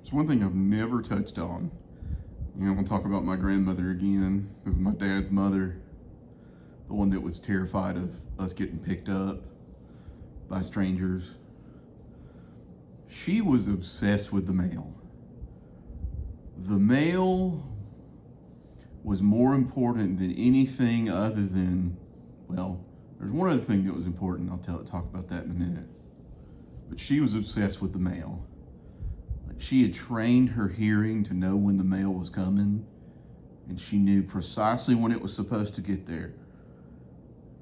It's one thing I've never touched on. I'm gonna talk about my grandmother again. This is my dad's mother, the one that was terrified of us getting picked up by strangers. She was obsessed with the mail. The mail was more important than anything other than, well, there's one other thing that was important. I'll talk about that in a minute. But she was obsessed with the mail. Like, she had trained her hearing to know when the mail was coming, and she knew precisely when it was supposed to get there.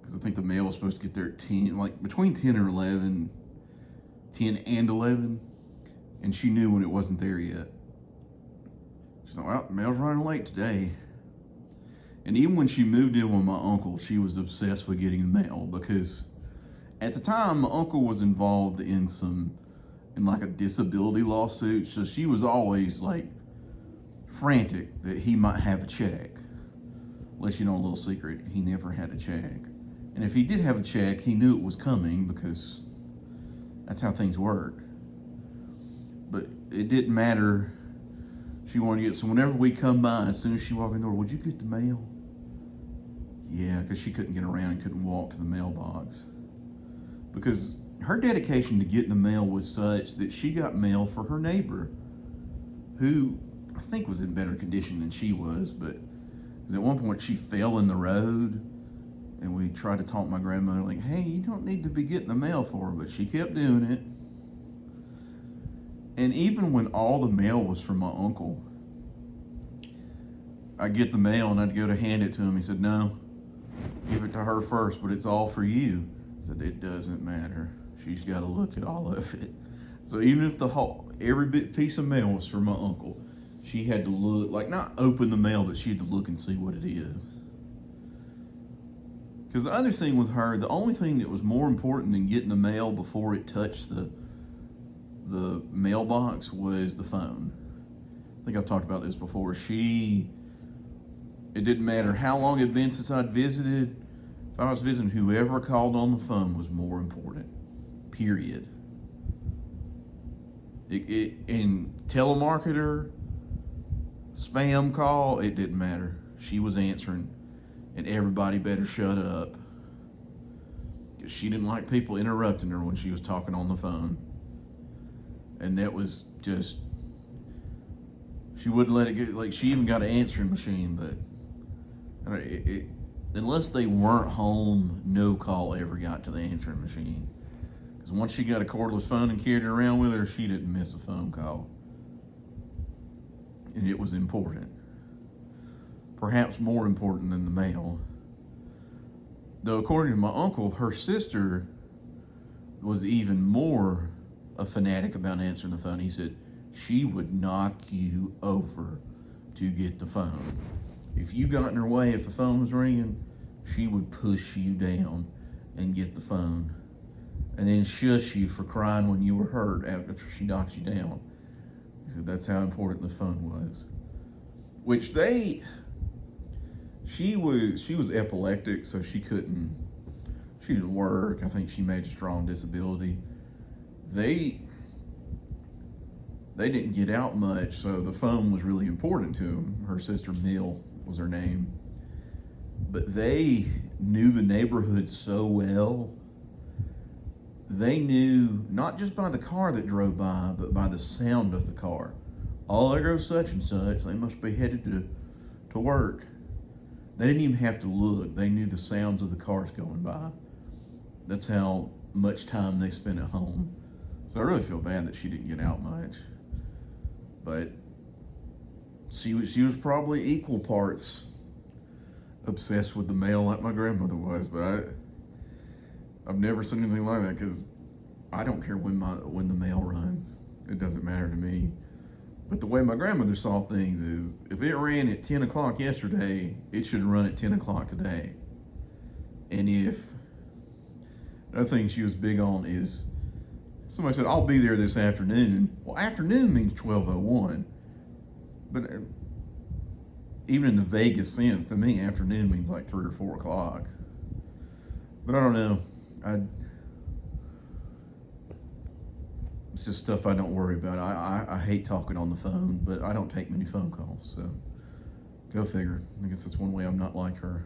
Because I think the mail was supposed to get there at 10, like between 10 or 11, 10 and 11, and she knew when it wasn't there yet. She's like, well, the mail's running late today. And even when she moved in with my uncle, she was obsessed with getting the mail because at the time, my uncle was involved in like a disability lawsuit. So she was always like frantic that he might have a check. Let you know a little secret, he never had a check. And if he did have a check, he knew it was coming because that's how things work. But it didn't matter. She wanted to get, so whenever we come by, as soon as she walked in the door, would you get the mail? Yeah, because she couldn't get around and couldn't walk to the mailbox. Because her dedication to getting the mail was such that she got mail for her neighbor, who I think was in better condition than she was, but at one point she fell in the road, and we tried to talk my grandmother, like, hey, you don't need to be getting the mail for her, but she kept doing it. And even when all the mail was from my uncle, I'd get the mail and I'd go to hand it to him. He said, no, give it to her first, but it's all for you. I said, it doesn't matter. She's got to look at all of it. So even if every piece of mail was from my uncle, she had to look, like not open the mail, but she had to look and see what it is. Because the other thing with her, the only thing that was more important than getting the mail before it touched the mailbox was the phone. I think I've talked about this before. It didn't matter how long it had been since I'd visited. If I was visiting, whoever called on the phone was more important. Period. In telemarketer, spam call, it didn't matter. She was answering, and everybody better shut up. Because she didn't like people interrupting her when she was talking on the phone. And that was just, she wouldn't let it get, like she even got an answering machine, but unless they weren't home, no call ever got to the answering machine. Because once she got a cordless phone and carried it around with her, she didn't miss a phone call. And it was important. Perhaps more important than the mail. Though according to my uncle, her sister was even more a fanatic about answering the phone. He said she would knock you over to get the phone. If you got in her way, if the phone was ringing, she would push you down and get the phone, and then shush you for crying when you were hurt after she knocked you down. He said that's how important the phone was. Which she was epileptic, so she didn't work. I think she made a strong disability. They didn't get out much, so the phone was really important to them. Her sister Mill was her name. But they knew the neighborhood so well. They knew not just by the car that drove by, but by the sound of the car. Oh, there goes such and such. They must be headed to work. They didn't even have to look. They knew the sounds of the cars going by. That's how much time they spent at home. So I really feel bad that she didn't get out much. But she was probably equal parts obsessed with the mail like my grandmother was. But I've never seen anything like that because I don't care when the mail runs. It doesn't matter to me. But the way my grandmother saw things is if it ran at 10 o'clock yesterday, it should run at 10 o'clock today. And another thing she was big on is, somebody said, I'll be there this afternoon. Well, afternoon means 12:01. But even in the vaguest sense, to me, afternoon means like 3 or 4 o'clock. But I don't know. It's just stuff I don't worry about. I hate talking on the phone, but I don't take many phone calls, so go figure. I guess that's one way I'm not like her.